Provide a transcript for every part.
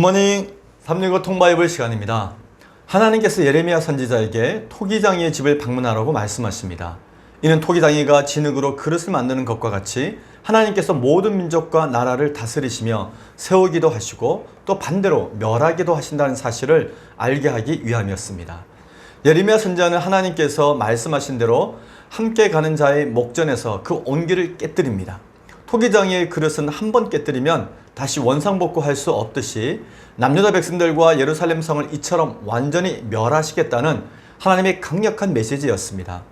굿모닝 365 통바이블 시간입니다. 하나님께서 예레미야 선지자에게 토기장이의 집을 방문하라고 말씀하십니다. 이는 토기장이가 진흙으로 그릇을 만드는 것과 같이 하나님께서 모든 민족과 나라를 다스리시며 세우기도 하시고 또 반대로 멸하기도 하신다는 사실을 알게 하기 위함이었습니다. 예레미야 선지자는 하나님께서 말씀하신 대로 함께 가는 자의 목전에서 그 온기를 깨뜨립니다. 토기장이의 그릇은 한 번 깨뜨리면 다시 원상복구할 수 없듯이 남유다 백성들과 예루살렘 성을 이처럼 완전히 멸하시겠다는 하나님의 강력한 메시지였습니다.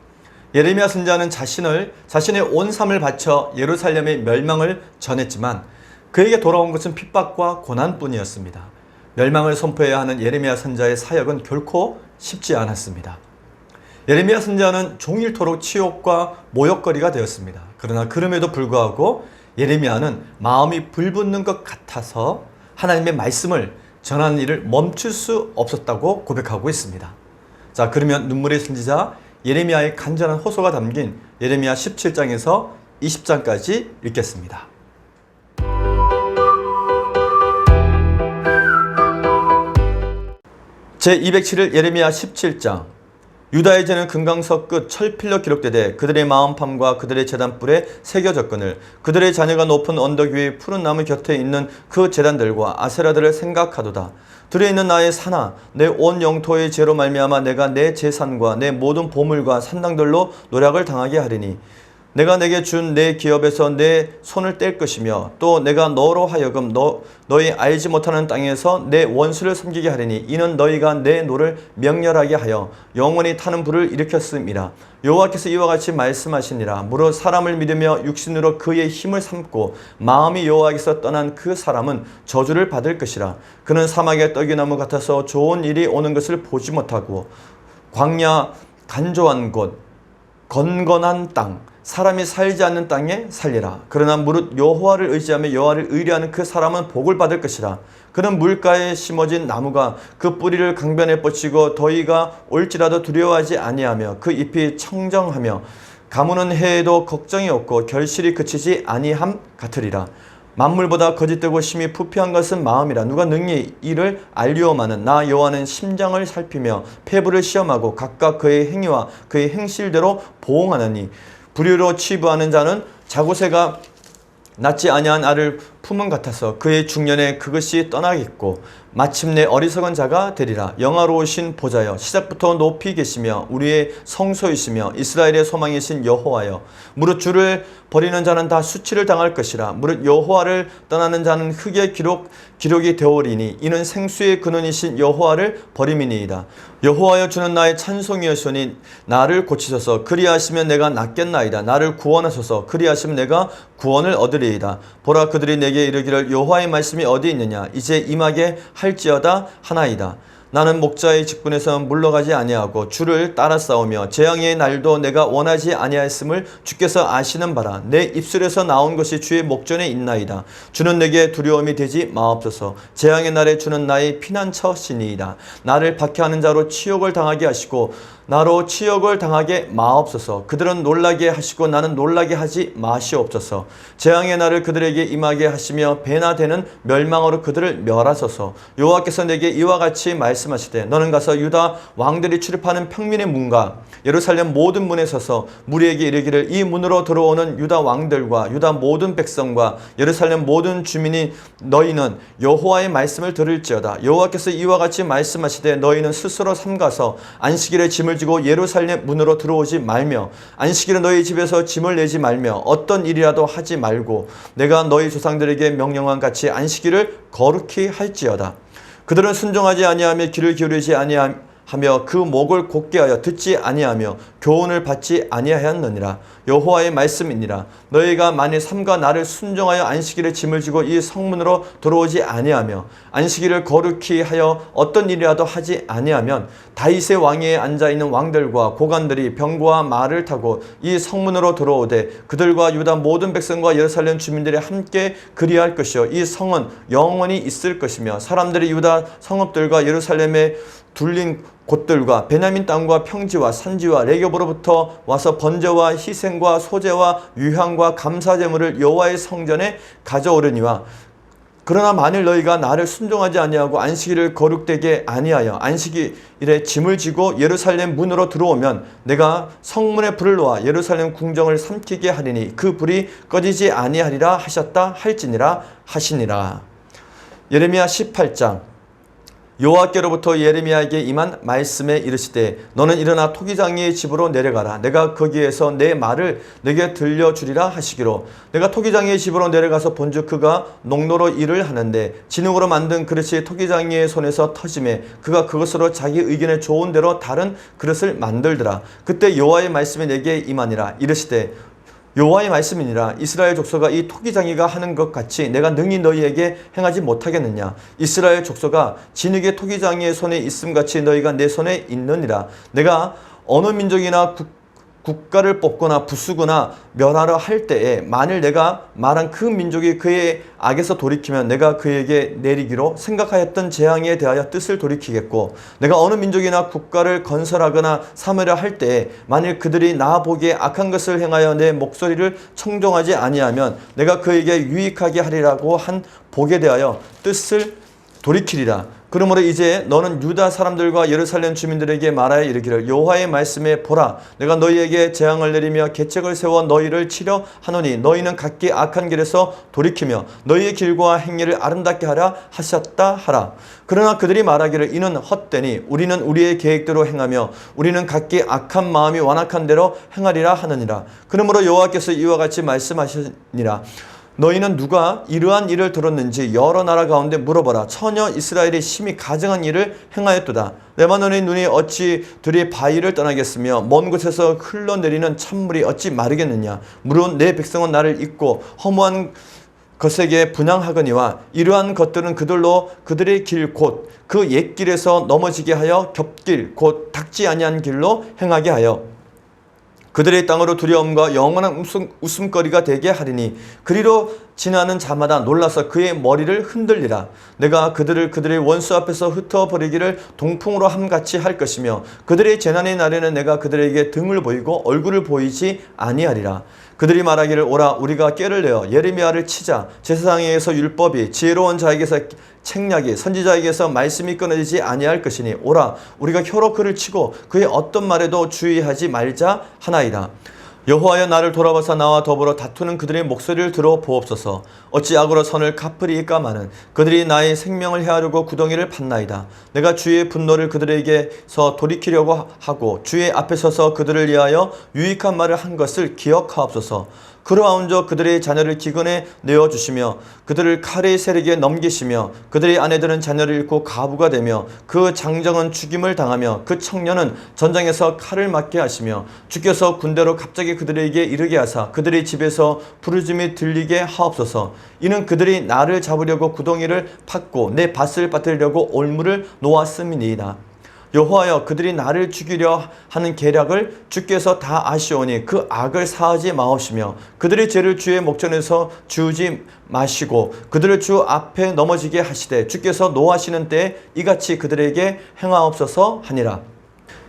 예레미야 선지자는 자신의 온 삶을 바쳐 예루살렘의 멸망을 전했지만 그에게 돌아온 것은 핍박과 고난뿐이었습니다. 멸망을 선포해야 하는 예레미야 선지자의 사역은 결코 쉽지 않았습니다. 예레미야 선지자는 종일토록 치욕과 모욕거리가 되었습니다. 그러나 그럼에도 불구하고 예레미야는 마음이 불붙는 것 같아서 하나님의 말씀을 전하는 일을 멈출 수 없었다고 고백하고 있습니다. 자, 그러면 눈물의 선지자 예레미야의 간절한 호소가 담긴 예레미야 17장에서 20장까지 읽겠습니다. 제207일 예레미야 17장. 유다의 죄는 금강석 끝 철필로 기록되되 그들의 마음팜과 그들의 제단불에 새겨졌거늘 그들의 자녀가 높은 언덕 위의 푸른 나무 곁에 있는 그 제단들과 아세라들을 생각하도다. 들에 있는 나의 산아, 내 온 영토의 죄로 말미암아 내가 내 재산과 내 모든 보물과 산당들로 노략을 당하게 하리니 내가 내게 준 내 기업에서 내 손을 뗄 것이며 또 내가 너로 하여금 너희 알지 못하는 땅에서 내 원수를 섬기게 하리니 이는 너희가 내 노를 명렬하게 하여 영원히 타는 불을 일으켰음이라. 여호와께서 이와 같이 말씀하시니라. 무릇 사람을 믿으며 육신으로 그의 힘을 삼고 마음이 여호와께서 떠난 그 사람은 저주를 받을 것이라. 그는 사막의 떡이나무 같아서 좋은 일이 오는 것을 보지 못하고 광야 간조한 곳 건건한 땅 사람이 살지 않는 땅에 살리라. 그러나 무릇 여호와를 의지하며 여호와를 의뢰하는 그 사람은 복을 받을 것이라. 그는 물가에 심어진 나무가 그 뿌리를 강변에 뻗치고 더위가 올지라도 두려워하지 아니하며 그 잎이 청정하며 가무는 해에도 걱정이 없고 결실이 그치지 아니함 같으리라. 만물보다 거짓되고 심히 부패한 것은 마음이라. 누가 능히 이를 알리오마는 나 여호와는 심장을 살피며 폐부를 시험하고 각각 그의 행위와 그의 행실대로 보응하느니 불의로 치부하는 자는 자고새가 낳지 아니한 알을 품은 같아서 그의 중년에 그것이 떠나겠고 마침내 어리석은 자가 되리라. 영화로우신 보좌여 시작부터 높이 계시며 우리의 성소이시며 이스라엘의 소망이신 여호와여 무릇 주를 버리는 자는 다 수치를 당할 것이라. 무릇 여호와를 떠나는 자는 흙의 기록이 되오리니 이는 생수의 근원이신 여호와를 버림이니이다. 여호와여 주는 나의 찬송이었으니 나를 고치소서. 그리하시면 내가 낫겠나이다. 나를 구원하소서. 그리하시면 내가 구원을 얻으리이다. 보라 그들이 내게 이르기를 여호와의 말씀이 어디 있느냐. 이제 임하게 할지어다 하나이다. 나는 목자의 직분에서 물러가지 아니하고 주를 따라 싸우며 재앙의 날도 내가 원하지 아니하였음을 주께서 아시는 바라. 내 입술에서 나온 것이 주의 목전에 있나이다. 주는 내게 두려움이 되지 마옵소서. 재앙의 날에 주는 나의 피난처시니이다. 나를 박해하는 자로 치욕을 당하게 하시고 나로 치욕을 당하게 마옵소서. 그들은 놀라게 하시고 나는 놀라게 하지 마시옵소서. 재앙의 날을 그들에게 임하게 하시며 배나 되는 멸망으로 그들을 멸하소서. 여호와께서 내게 이와 같이 말씀하시되 너는 가서 유다 왕들이 출입하는 평민의 문과 예루살렘 모든 문에 서서 무리에게 이르기를 이 문으로 들어오는 유다 왕들과 유다 모든 백성과 예루살렘 모든 주민이 너희는 여호와의 말씀을 들을지어다. 여호와께서 이와 같이 말씀하시되 너희는 스스로 삼가서 안식일에 짐을 지고 예루살렘 문으로 들어오지 말며 안식일에 너희 집에서 짐을 내지 말며 어떤 일이라도 하지 말고 내가 너희 조상들에게 명령한 같이 안식일을 거룩히 할지어다. 그들은 순종하지 아니하며 귀를 기울이지 아니하며 그 목을 곧게 하여 듣지 아니하며 교훈을 받지 아니하였느니라. 여호와의 말씀이니라. 너희가 만일 삼가 나를 순종하여 안식일에 짐을 지고 이 성문으로 들어오지 아니하며 안식일을 거룩히 하여 어떤 일이라도 하지 아니하면 다윗의 왕위에 앉아있는 왕들과 고관들이 병거와 말을 타고 이 성문으로 들어오되 그들과 유다 모든 백성과 예루살렘 주민들이 함께 그리할 것이요 이 성은 영원히 있을 것이며 사람들이 유다 성읍들과 예루살렘에 둘린 곳들과 베냐민 땅과 평지와 산지와 레겹으로부터 와서 번제와 희생과 소제와 유향과 감사제물을 여호와의 성전에 가져오려니와 그러나 만일 너희가 나를 순종하지 아니하고 안식일을 거룩되게 아니하여 안식일에 짐을 지고 예루살렘 문으로 들어오면 내가 성문에 불을 놓아 예루살렘 궁정을 삼키게 하리니 그 불이 꺼지지 아니하리라 하셨다 할지니라 하시니라. 예레미야 18장. 여호와께로부터 예레미야에게 임한 말씀에 이르시되 너는 일어나 토기장이의 집으로 내려가라. 내가 거기에서 내 말을 내게 들려주리라 하시기로 내가 토기장이의 집으로 내려가서 본즉 그가 농로로 일을 하는데 진흙으로 만든 그릇이 토기장이의 손에서 터짐에 그가 그것으로 자기 의견에 좋은 대로 다른 그릇을 만들더라. 그때 여호와의 말씀이 내게 임하니라. 이르시되 여호와의 말씀이니라. 이스라엘 족속아 이 토기장이가 하는 것 같이 내가 능히 너희에게 행하지 못하겠느냐. 이스라엘 족속아 진흙의 토기장이의 손에 있음같이 너희가 내 손에 있느니라. 내가 어느 민족이나 국가를 뽑거나 부수거나 멸하려 할 때에 만일 내가 말한 그 민족이 그의 악에서 돌이키면 내가 그에게 내리기로 생각하였던 재앙에 대하여 뜻을 돌이키겠고 내가 어느 민족이나 국가를 건설하거나 삼으려 할 때에 만일 그들이 나 보기에 악한 것을 행하여 내 목소리를 청종하지 아니하면 내가 그에게 유익하게 하리라고 한 복에 대하여 뜻을 돌이키리라. 그러므로 이제 너는 유다 사람들과 예루살렘 주민들에게 말하여 이르기를 여호와의 말씀에 보라 내가 너희에게 재앙을 내리며 계책을 세워 너희를 치려 하노니 너희는 각기 악한 길에서 돌이키며 너희의 길과 행위를 아름답게 하라 하셨다 하라. 그러나 그들이 말하기를 이는 헛되니 우리는 우리의 계획대로 행하며 우리는 각기 악한 마음이 완악한 대로 행하리라 하느니라. 그러므로 여호와께서 이와 같이 말씀하시니라. 너희는 누가 이러한 일을 들었는지 여러 나라 가운데 물어보라. 처녀 이스라엘이 심히 가증한 일을 행하였도다. 레바논의 눈이 어찌 들이 바위를 떠나겠으며 먼 곳에서 흘러내리는 찬물이 어찌 마르겠느냐. 물론 내 백성은 나를 잊고 허무한 것에게 분향하거니와 이러한 것들은 그들로 그들의 길 곧 그 옛길에서 넘어지게 하여 겹길 곧 닦지 아니한 길로 행하게 하여 그들의 땅으로 두려움과 영원한 웃음거리가 되게 하리니 그리로 지나는 자마다 놀라서 그의 머리를 흔들리라. 내가 그들의 원수 앞에서 흩어버리기를 동풍으로 함같이 할 것이며 그들의 재난의 날에는 내가 그들에게 등을 보이고 얼굴을 보이지 아니하리라. 그들이 말하기를 오라 우리가 꾀를 내어 예레미야를 치자. 제사장에게서 율법이 지혜로운 자에게서 책략이 선지자에게서 말씀이 끊어지지 아니할 것이니 오라 우리가 혀로 그를 치고 그의 어떤 말에도 주의하지 말자 하나이다. 여호와여 나를 돌아봐서 나와 더불어 다투는 그들의 목소리를 들어 보옵소서. 어찌 악으로 선을 갚으리까마는 그들이 나의 생명을 헤아르고 구덩이를 팠나이다. 내가 주의 분노를 그들에게서 돌이키려고 하고 주의 앞에 서서 그들을 위하여 유익한 말을 한 것을 기억하옵소서. 그러하온저 그들의 자녀를 기근에 내어주시며 그들을 칼의 세력에 넘기시며 그들의 아내들은 자녀를 잃고 가부가 되며 그 장정은 죽임을 당하며 그 청년은 전장에서 칼을 맞게 하시며 주께서 군대로 갑자기 그들에게 이르게 하사 그들의 집에서 부르짖음이 들리게 하옵소서. 이는 그들이 나를 잡으려고 구덩이를 팠고 내 밭을 빠뜨리려고 올무를 놓았음이니이다. 여호와여 그들이 나를 죽이려 하는 계략을 주께서 다 아시오니 그 악을 사하지 마옵시며 그들의 죄를 주의 목전에서 지우지 마시고 그들을 주 앞에 넘어지게 하시되 주께서 노하시는 때에 이같이 그들에게 행하옵소서 하니라.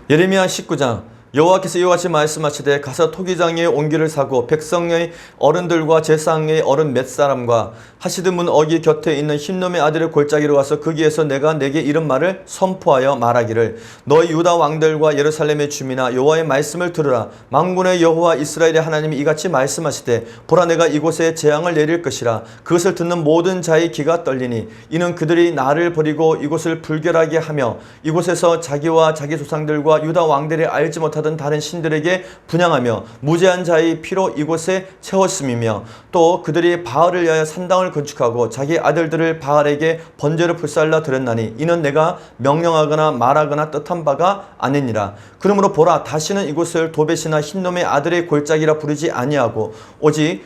예레미야 19장. 여호와께서 이와 같이 말씀하시되 가서 토기장의 옹기를 사고 백성의 어른들과 제사장의 어른 몇 사람과 하시드 문 어기 곁에 있는 흰놈의 아들의 골짜기로 가서 거기에서 내가 내게 이런 말을 선포하여 말하기를 너희 유다 왕들과 예루살렘의 주민아 여호와의 말씀을 들으라. 만군의 여호와 이스라엘의 하나님이 이같이 말씀하시되 보라 내가 이곳에 재앙을 내릴 것이라. 그것을 듣는 모든 자의 귀가 떨리니 이는 그들이 나를 버리고 이곳을 불결하게 하며 이곳에서 자기와 자기 조상들과 유다 왕들이 알지 못하던 다른 신들에게 분향하며 무죄한 자의 피로 이곳에 채웠음이며 또 그들이 바알을 위하여 산당을 건축하고 자기 아들들을 바알에게 번제로 불살라 드렸나니 이는 내가 명령하거나 말하거나 뜻한 바가 아니니라. 그러므로 보라 다시는 이곳을 도벳이나 흰놈의 아들의 골짜기라 부르지 아니하고 오직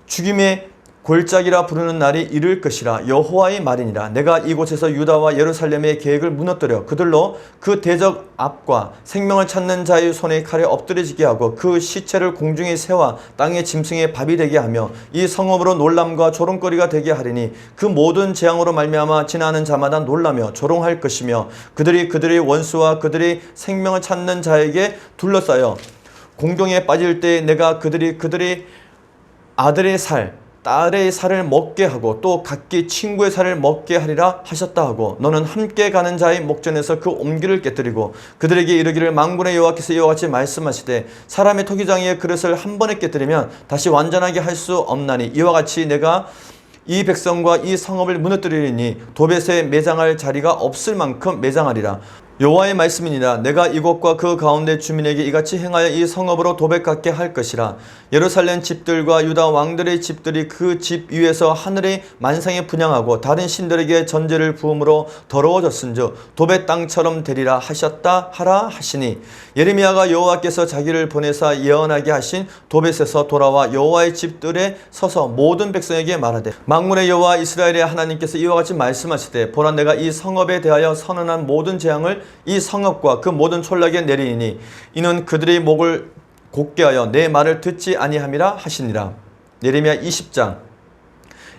죽임의 골짜기라 부르는 날이 이를 것이라. 여호와의 말이니라. 내가 이곳에서 유다와 예루살렘의 계획을 무너뜨려 그들로 그 대적 앞과 생명을 찾는 자의 손에 칼에 엎드려지게 하고 그 시체를 공중의 새와 땅의 짐승의 밥이 되게 하며 이 성읍으로 놀람과 조롱거리가 되게 하리니 그 모든 재앙으로 말미암아 지나는 자마다 놀라며 조롱할 것이며 그들이 그들의 원수와 그들의 생명을 찾는 자에게 둘러싸여 공경에 빠질 때 내가 그들의 아들의 살 딸의 살을 먹게 하고 또 각기 친구의 살을 먹게 하리라 하셨다 하고 너는 함께 가는 자의 목전에서 그 옹기를 깨뜨리고 그들에게 이르기를 만군의 여호와께서 이와 같이 말씀하시되 사람의 토기장이의 그릇을 한 번에 깨뜨리면 다시 완전하게 할 수 없나니 이와 같이 내가 이 백성과 이 성읍을 무너뜨리리니 도벳에 매장할 자리가 없을 만큼 매장하리라. 여호와의 말씀이니라. 내가 이곳과 그 가운데 주민에게 이같이 행하여 이 성읍으로 도백 같게 할 것이라. 예루살렘 집들과 유다 왕들의 집들이 그 집 위에서 하늘의 만상에 분향하고 다른 신들에게 전제를 부음으로 더러워졌은즉 도벳 땅처럼 되리라 하셨다 하라 하시니 예레미야가 여호와께서 자기를 보내사 예언하게 하신 도벳에서 돌아와 여호와의 집들에 서서 모든 백성에게 말하되 만군의 여호와 이스라엘의 하나님께서 이와 같이 말씀하시되 보라 내가 이 성읍에 대하여 선언한 모든 재앙을 이 성읍과 그 모든 촌락에 내리니 이는 그들의 목을 곧게 하여 내 말을 듣지 아니함이라 하시니라. 예레미야 20장.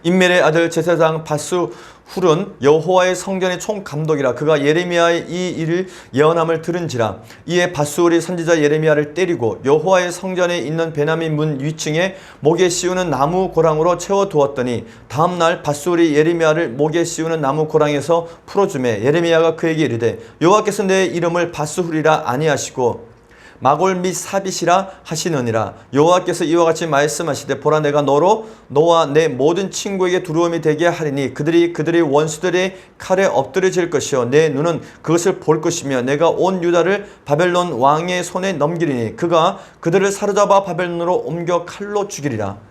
임멜의 아들 제사장 바스훌은 여호와의 성전의 총감독이라. 그가 예레미야의 이 일을 예언함을 들은지라. 이에 바스훌이 선지자 예레미야를 때리고 여호와의 성전에 있는 베냐민 문 위층에 목에 씌우는 나무 고랑으로 채워두었더니 다음날 바스훌이 예레미야를 목에 씌우는 나무 고랑에서 풀어주매 예레미야가 그에게 이르되 여호와께서 내 이름을 바스훌이라 아니하시고 마골 및 사빗이라 하시느니라. 여호와께서 이와 같이 말씀하시되 보라 내가 너와 내 모든 친구에게 두려움이 되게 하리니 그들이 그들의 원수들의 칼에 엎드려질 것이요 내 눈은 그것을 볼 것이며 내가 온 유다를 바벨론 왕의 손에 넘기리니 그가 그들을 사로잡아 바벨론으로 옮겨 칼로 죽이리라.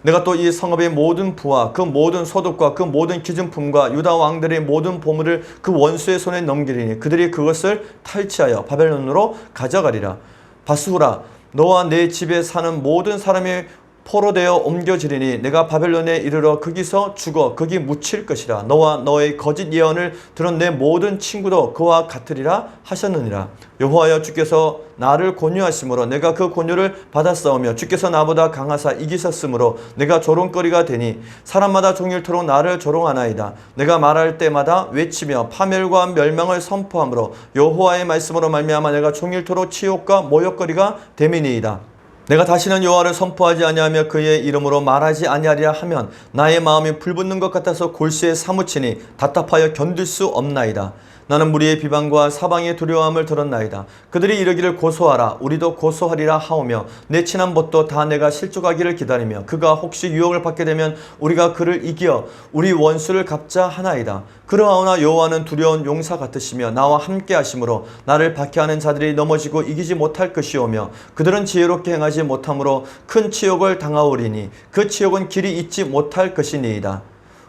내가 또 이 성읍의 모든 부와 그 모든 소득과 그 모든 기준품과 유다 왕들의 모든 보물을 그 원수의 손에 넘기리니 그들이 그것을 탈취하여 바벨론으로 가져가리라. 바스후라 너와 내 집에 사는 모든 사람이 포로되어 옮겨지리니 내가 바벨론에 이르러 거기서 죽어 거기 묻힐 것이라. 너와 너의 거짓 예언을 들은 내 모든 친구도 그와 같으리라 하셨느니라. 여호와여 주께서 나를 권유하심으로 내가 그 권유를 받았사오며 주께서 나보다 강하사 이기셨으므로 내가 조롱거리가 되니 사람마다 종일토록 나를 조롱하나이다. 내가 말할 때마다 외치며 파멸과 멸망을 선포하므로 여호와의 말씀으로 말미암아 내가 종일토록 치욕과 모욕거리가 됨이니이다. 내가 다시는 여호와를 선포하지 아니하며 그의 이름으로 말하지 아니하리라 하면 나의 마음이 불붙는 것 같아서 골수에 사무치니 답답하여 견딜 수 없나이다. 나는 무리의 비방과 사방의 두려움을 들었나이다. 그들이 이르기를 고소하라 우리도 고소하리라 하오며 내 친한 벗도 다 내가 실족하기를 기다리며 그가 혹시 유혹을 받게 되면 우리가 그를 이겨 우리 원수를 갚자 하나이다. 그러하오나 여호와는 두려운 용사 같으시며 나와 함께 하심으로 나를 박해하는 자들이 넘어지고 이기지 못할 것이오며 그들은 지혜롭게 행하지 못함으로 큰 치욕을 당하오리니 그 치욕은 길이 잊지 못할 것이니이다.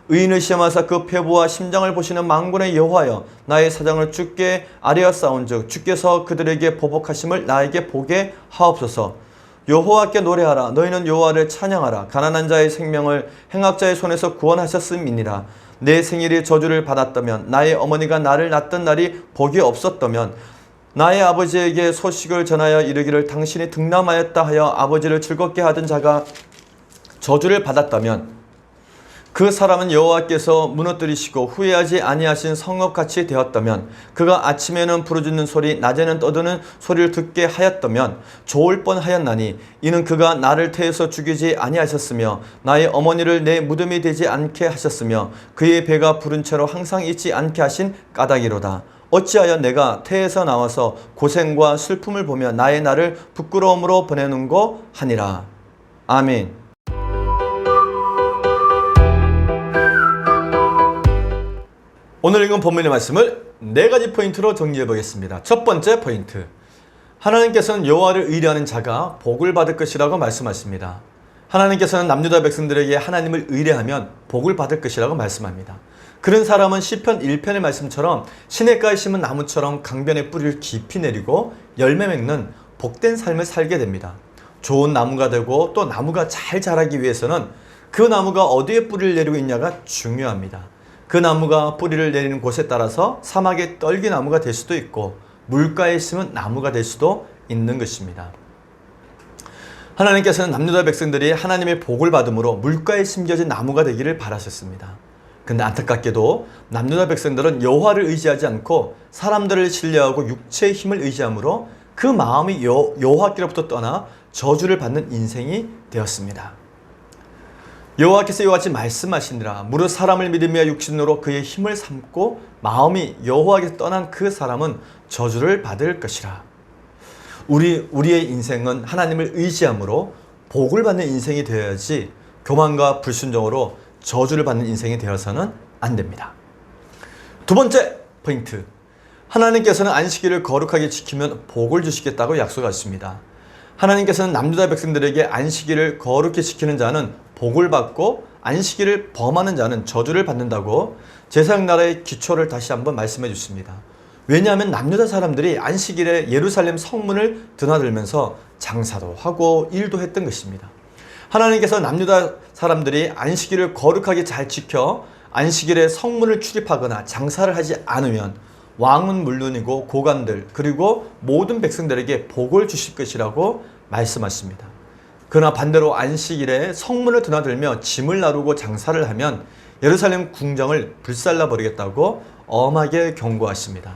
의인을 시험하사 그 폐부와 심장을 보시는 만군의 여호와여 나의 사장을 주께 아뢰었사온즉 주께서 그들에게 보복하심을 나에게 보게 하옵소서. 여호와께 노래하라 너희는 여호와를 찬양하라. 가난한 자의 생명을 행악자의 손에서 구원하셨음이니라. 내 생일이 저주를 받았다면 나의 어머니가 나를 낳던 날이 복이 없었다면 나의 아버지에게 소식을 전하여 이르기를 당신이 등남하였다 하여 아버지를 즐겁게 하던 자가 저주를 받았다면 그 사람은 여호와께서 무너뜨리시고 후회하지 아니하신 성읍같이 되었다면 그가 아침에는 부르짖는 소리 낮에는 떠드는 소리를 듣게 하였다면 좋을 뻔하였나니 이는 그가 나를 태에서 죽이지 아니하셨으며 나의 어머니를 내 무덤이 되지 않게 하셨으며 그의 배가 부른 채로 항상 있지 않게 하신 까닭이로다. 어찌하여 내가 태에서 나와서 고생과 슬픔을 보며 나의 날을 부끄러움으로 보내는고 하니라. 아멘. 오늘 읽은 본문의 말씀을 4가지 포인트로 정리해 보겠습니다. 첫 번째 포인트. 하나님께서는 여호와를 의뢰하는 자가 복을 받을 것이라고 말씀하십니다. 하나님께서는 남유다 백성들에게 하나님을 의뢰하면 복을 받을 것이라고 말씀합니다. 그런 사람은 시편 1편의 말씀처럼 시냇가에 심은 나무처럼 강변의 뿌리를 깊이 내리고 열매 맺는 복된 삶을 살게 됩니다. 좋은 나무가 되고 또 나무가 잘 자라기 위해서는 그 나무가 어디에 뿌리를 내리고 있냐가 중요합니다. 그 나무가 뿌리를 내리는 곳에 따라서 사막의 떨기나무가 될 수도 있고 물가에 심은 나무가 될 수도 있는 것입니다. 하나님께서는 남유다 백성들이 하나님의 복을 받음으로 물가에 심겨진 나무가 되기를 바라셨습니다. 근데 안타깝게도 남유다 백성들은 여호와를 의지하지 않고 사람들을 신뢰하고 육체의 힘을 의지함으로 그 마음이 여호와께로부터 떠나 저주를 받는 인생이 되었습니다. 여호와께서 이와 같이 말씀하시니라. 무릇 사람을 믿으며 육신으로 그의 힘을 삼고 마음이 여호와께서 떠난 그 사람은 저주를 받을 것이라. 우리의 인생은 하나님을 의지함으로 복을 받는 인생이 되어야지 교만과 불순종으로 저주를 받는 인생이 되어서는 안 됩니다. 두 번째 포인트. 하나님께서는 안식일을 거룩하게 지키면 복을 주시겠다고 약속하셨습니다. 하나님께서는 남유다 백성들에게 안식일을 거룩히 지키는 자는 복을 받고 안식일을 범하는 자는 저주를 받는다고 제사장 나라의 기초를 다시 한번 말씀해 주십니다. 왜냐하면 남유다 사람들이 안식일에 예루살렘 성문을 드나들면서 장사도 하고 일도 했던 것입니다. 하나님께서 남유다 사람들이 안식일을 거룩하게 잘 지켜 안식일에 성문을 출입하거나 장사를 하지 않으면 왕은 물론이고 고관들 그리고 모든 백성들에게 복을 주실 것이라고 말씀하십니다. 그러나 반대로 안식일에 성문을 드나들며 짐을 나르고 장사를 하면 예루살렘 궁정을 불살라 버리겠다고 엄하게 경고하십니다.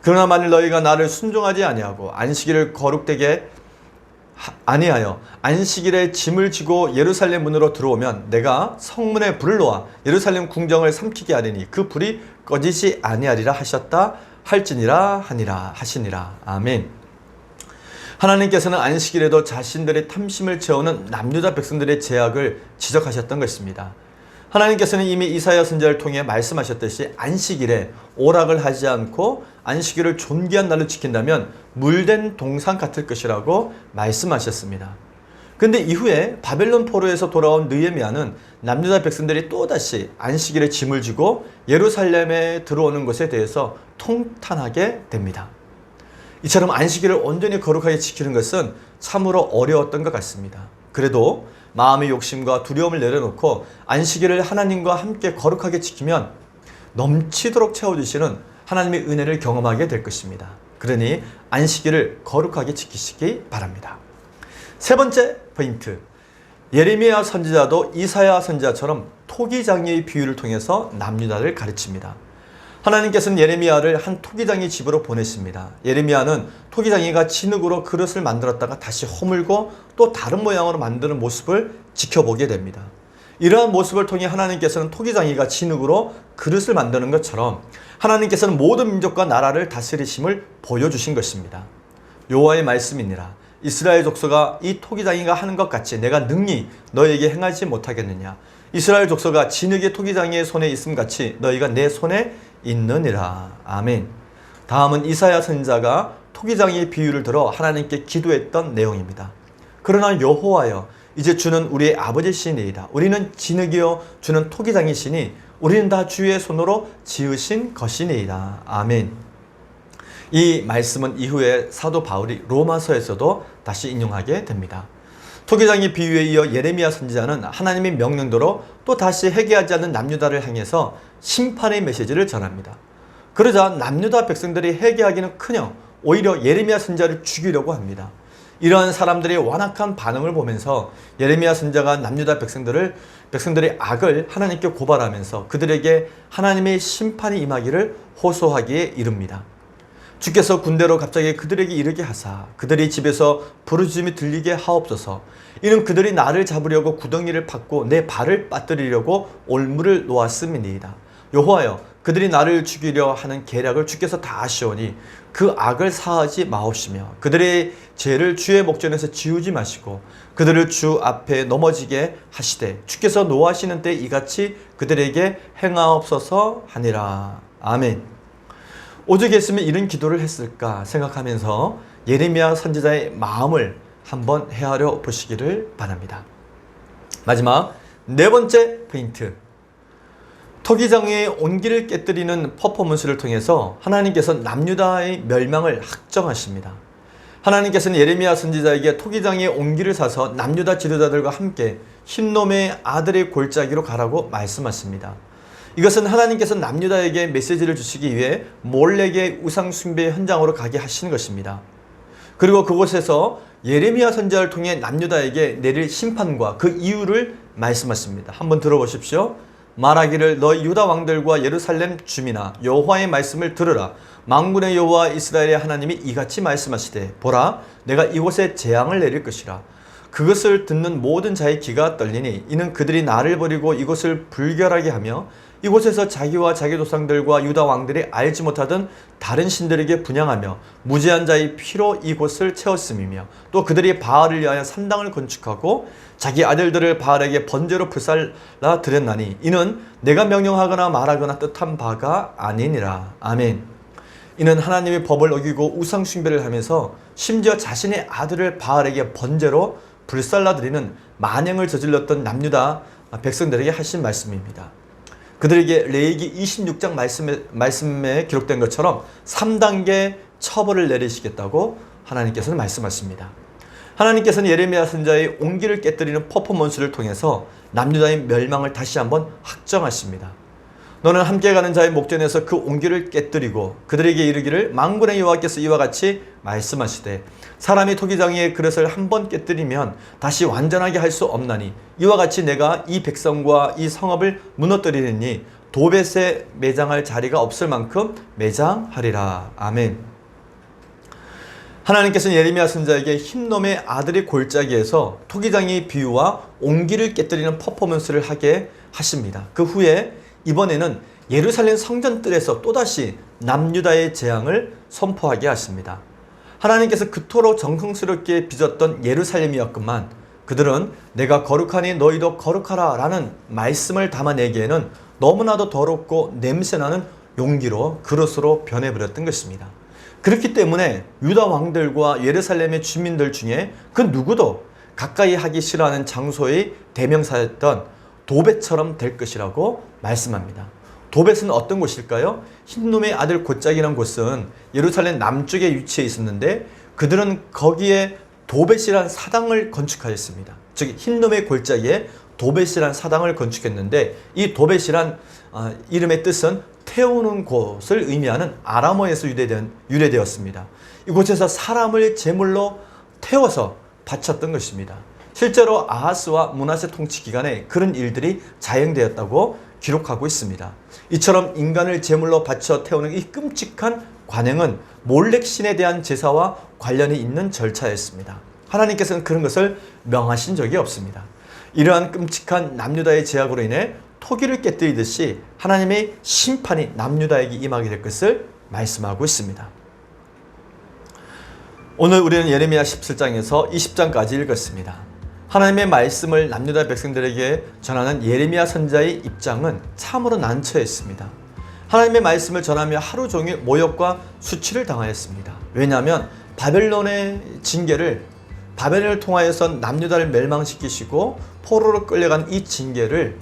그러나 만일 너희가 나를 순종하지 아니하고 안식일을 거룩되게 아니하여 안식일에 짐을 지고 예루살렘 문으로 들어오면 내가 성문에 불을 놓아 예루살렘 궁정을 삼키게 하리니 그 불이 꺼지지 아니하리라 하셨다 할지니라 하니라 하시니라. 아멘. 하나님께서는 안식일에도 자신들의 탐심을 채우는 남유다 백성들의 죄악을 지적하셨던 것입니다. 하나님께서는 이미 이사야 선지자를 통해 말씀하셨듯이 안식일에 오락을 하지 않고 안식일을 존귀한 날로 지킨다면 물된 동상 같을 것이라고 말씀하셨습니다. 그런데 이후에 바벨론 포로에서 돌아온 느헤미야는 남유다 백성들이 또다시 안식일에 짐을 지고 예루살렘에 들어오는 것에 대해서 통탄하게 됩니다. 이처럼 안식일을 온전히 거룩하게 지키는 것은 참으로 어려웠던 것 같습니다. 그래도 마음의 욕심과 두려움을 내려놓고 안식일을 하나님과 함께 거룩하게 지키면 넘치도록 채워주시는 하나님의 은혜를 경험하게 될 것입니다. 그러니 안식일을 거룩하게 지키시기 바랍니다. 세 번째 포인트. 예레미야 선지자도 이사야 선지자처럼 토기장이의 비유를 통해서 남유다를 가르칩니다. 하나님께서는 예레미야를 한 토기장이 집으로 보내십니다. 예레미야는 토기장이가 진흙으로 그릇을 만들었다가 다시 허물고 또 다른 모양으로 만드는 모습을 지켜보게 됩니다. 이러한 모습을 통해 하나님께서는 토기장이가 진흙으로 그릇을 만드는 것처럼 하나님께서는 모든 민족과 나라를 다스리심을 보여주신 것입니다. 여호와의 말씀이니라. 이스라엘 족속아 이 토기장이가 하는 것 같이 내가 능히 너에게 행하지 못하겠느냐. 이스라엘 족속아 진흙의 토기장이의 손에 있음 같이 너희가 내 손에 있느니라. 아멘. 다음은 이사야 선지자가 토기장이의 비유를 들어 하나님께 기도했던 내용입니다. 그러나 여호와여 이제 주는 우리의 아버지시니이다. 우리는 진흙이요 주는 토기장이시니 우리는 다 주의 손으로 지으신 것이니이다. 아멘. 이 말씀은 이후에 사도 바울이 로마서에서도 다시 인용하게 됩니다. 토기장의 비유에 이어 예레미야 선지자는 하나님의 명령대로 또 다시 회개하지 않는 남유다를 향해서 심판의 메시지를 전합니다. 그러자 남유다 백성들이 회개하기는커녕 오히려 예레미야 선지자를 죽이려고 합니다. 이러한 사람들의 완악한 반응을 보면서 예레미야 선지자가 남유다 백성들의 악을 하나님께 고발하면서 그들에게 하나님의 심판이 임하기를 호소하기에 이릅니다. 주께서 군대로 갑자기 그들에게 이르게 하사 그들이 집에서 부르짖음이 들리게 하옵소서. 이는 그들이 나를 잡으려고 구덩이를 팠고 내 발을 빠뜨리려고 올무를 놓았음이니이다. 여호와여 그들이 나를 죽이려 하는 계략을 주께서 다 아시오니 그 악을 사하지 마옵시며 그들의 죄를 주의 목전에서 지우지 마시고 그들을 주 앞에 넘어지게 하시되 주께서 노하시는 때 이같이 그들에게 행하옵소서 하니라. 아멘. 오죽 했으면 이런 기도를 했을까 생각하면서 예레미야 선지자의 마음을 한번 헤아려 보시기를 바랍니다. 마지막 네 번째 포인트. 토기장의 온기를 깨뜨리는 퍼포먼스를 통해서 하나님께서 남유다의 멸망을 확정하십니다. 하나님께서는 예레미야 선지자에게 토기장의 온기를 사서 남유다 지도자들과 함께 흰놈의 아들의 골짜기로 가라고 말씀하십니다. 이것은 하나님께서 남유다에게 메시지를 주시기 위해 몰렉의 우상 숭배 현장으로 가게 하신 것입니다. 그리고 그곳에서 예레미야 선지자를 통해 남유다에게 내릴 심판과 그 이유를 말씀하십니다. 한번 들어보십시오. 말하기를 너희 유다 왕들과 예루살렘 주민아 여호와의 말씀을 들으라. 만군의 여호와 이스라엘의 하나님이 이같이 말씀하시되 보라 내가 이곳에 재앙을 내릴 것이라. 그것을 듣는 모든 자의 귀가 떨리니 이는 그들이 나를 버리고 이곳을 불결하게 하며 이곳에서 자기와 자기 조상들과 유다 왕들이 알지 못하던 다른 신들에게 분향하며 무죄한 자의 피로 이곳을 채웠음이며 또 그들이 바알을 위하여 산당을 건축하고 자기 아들들을 바알에게 번제로 불살라 드렸나니 이는 내가 명령하거나 말하거나 뜻한 바가 아니니라. 아멘. 이는 하나님의 법을 어기고 우상 숭배를 하면서 심지어 자신의 아들을 바알에게 번제로 불살라 드리는 만행을 저질렀던 남유다 백성들에게 하신 말씀입니다. 그들에게 레위기 26장 말씀에 기록된 것처럼 3단계 처벌을 내리시겠다고 하나님께서는 말씀하십니다. 하나님께서는 예레미야 선지자의 온기를 깨뜨리는 퍼포먼스를 통해서 남유다의 멸망을 다시 한번 확정하십니다. 너는 함께 가는 자의 목전에서 그 온기를 깨뜨리고 그들에게 이르기를 만군의 여호와께서 이와 같이 말씀하시되 사람이 토기장이의 그릇을 한번 깨뜨리면 다시 완전하게 할 수 없나니 이와 같이 내가 이 백성과 이 성읍을 무너뜨리니 도벳에 매장할 자리가 없을 만큼 매장하리라. 아멘. 하나님께서는 예레미야 선지자에게 흰놈의 아들의 골짜기에서 토기장의 비유와 온기를 깨뜨리는 퍼포먼스를 하게 하십니다. 그 후에 이번에는 예루살렘 성전뜰에서 또다시 남유다의 재앙을 선포하게 하십니다. 하나님께서 그토록 정성스럽게 빚었던 예루살렘이었건만 그들은 내가 거룩하니 너희도 거룩하라 라는 말씀을 담아내기에는 너무나도 더럽고 냄새나는 용기로 그릇으로 변해버렸던 것입니다. 그렇기 때문에 유다 왕들과 예루살렘의 주민들 중에 그 누구도 가까이 하기 싫어하는 장소의 대명사였던 도벳처럼 될 것이라고 말씀합니다. 도벳은 어떤 곳일까요? 흰놈의 아들 골짜기라는 곳은 예루살렘 남쪽에 위치해 있었는데 그들은 거기에 도벳이란 사당을 건축하였습니다. 즉 흰놈의 골짜기에 도벳이란 사당을 건축했는데 이 도벳이란 이름의 뜻은 태우는 곳을 의미하는 아람어에서 유래되었습니다. 이곳에서 사람을 제물로 태워서 바쳤던 것입니다. 실제로 아하스와 므낫세 통치 기간에 그런 일들이 자행되었다고 기록하고 있습니다. 이처럼 인간을 제물로 바쳐 태우는 이 끔찍한 관행은 몰렉 신에 대한 제사와 관련이 있는 절차였습니다. 하나님께서는 그런 것을 명하신 적이 없습니다. 이러한 끔찍한 남유다의 제약으로 인해 토기를 깨뜨리듯이 하나님의 심판이 남유다에게 임하게 될 것을 말씀하고 있습니다. 오늘 우리는 예레미야 17장에서 20장까지 읽었습니다. 하나님의 말씀을 남유다 백성들에게 전하는 예레미야 선지자의 입장은 참으로 난처했습니다. 하나님의 말씀을 전하며 하루 종일 모욕과 수치를 당하였습니다. 왜냐하면 바벨론의 징계를 바벨론을 통하여서 남유다를 멸망시키시고 포로로 끌려간 이 징계를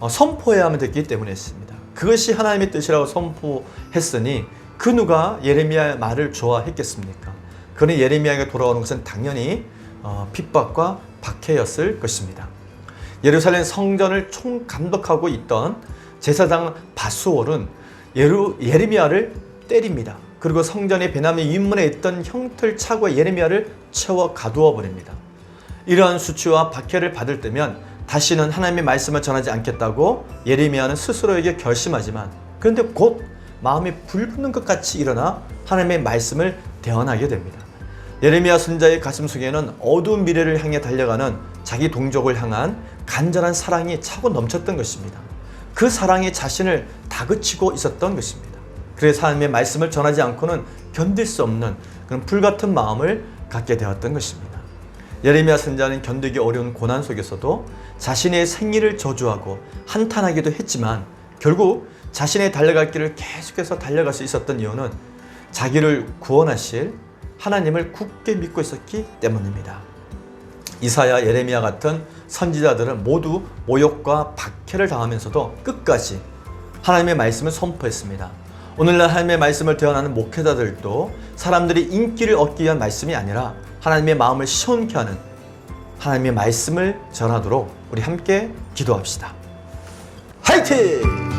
선포해야 하면 됐기 때문이었습니다. 그것이 하나님의 뜻이라고 선포했으니 그 누가 예레미야의 말을 좋아했겠습니까? 그러니 예레미야에게 돌아오는 것은 당연히 핍박과 박해였을 것입니다. 예루살렘 성전을 총감독하고 있던 제사장 바수올은 예레미야를 때립니다. 그리고 성전의 배남의 윗문에 있던 형틀 차고에 예레미야를 채워 가두어 버립니다. 이러한 수치와 박해를 받을 때면 다시는 하나님의 말씀을 전하지 않겠다고 예레미야는 스스로에게 결심하지만 그런데 곧 마음이 불붙는 것 같이 일어나 하나님의 말씀을 대언하게 됩니다. 예레미야 선지자의 가슴 속에는 어두운 미래를 향해 달려가는 자기 동족을 향한 간절한 사랑이 차고 넘쳤던 것입니다. 그 사랑이 자신을 다그치고 있었던 것입니다. 그래서 하나님의 말씀을 전하지 않고는 견딜 수 없는 그런 불같은 마음을 갖게 되었던 것입니다. 예레미야 선지자는 견디기 어려운 고난 속에서도 자신의 생일을 저주하고 한탄하기도 했지만 결국 자신의 달려갈 길을 계속해서 달려갈 수 있었던 이유는 자기를 구원하실 하나님을 굳게 믿고 있었기 때문입니다. 이사야, 예레미야 같은 선지자들은 모두 모욕과 박해를 당하면서도 끝까지 하나님의 말씀을 선포했습니다. 오늘날 하나님의 말씀을 대언하는 목회자들도 사람들이 인기를 얻기 위한 말씀이 아니라 하나님의 마음을 시원케 하는 하나님의 말씀을 전하도록 우리 함께 기도합시다. 화이팅!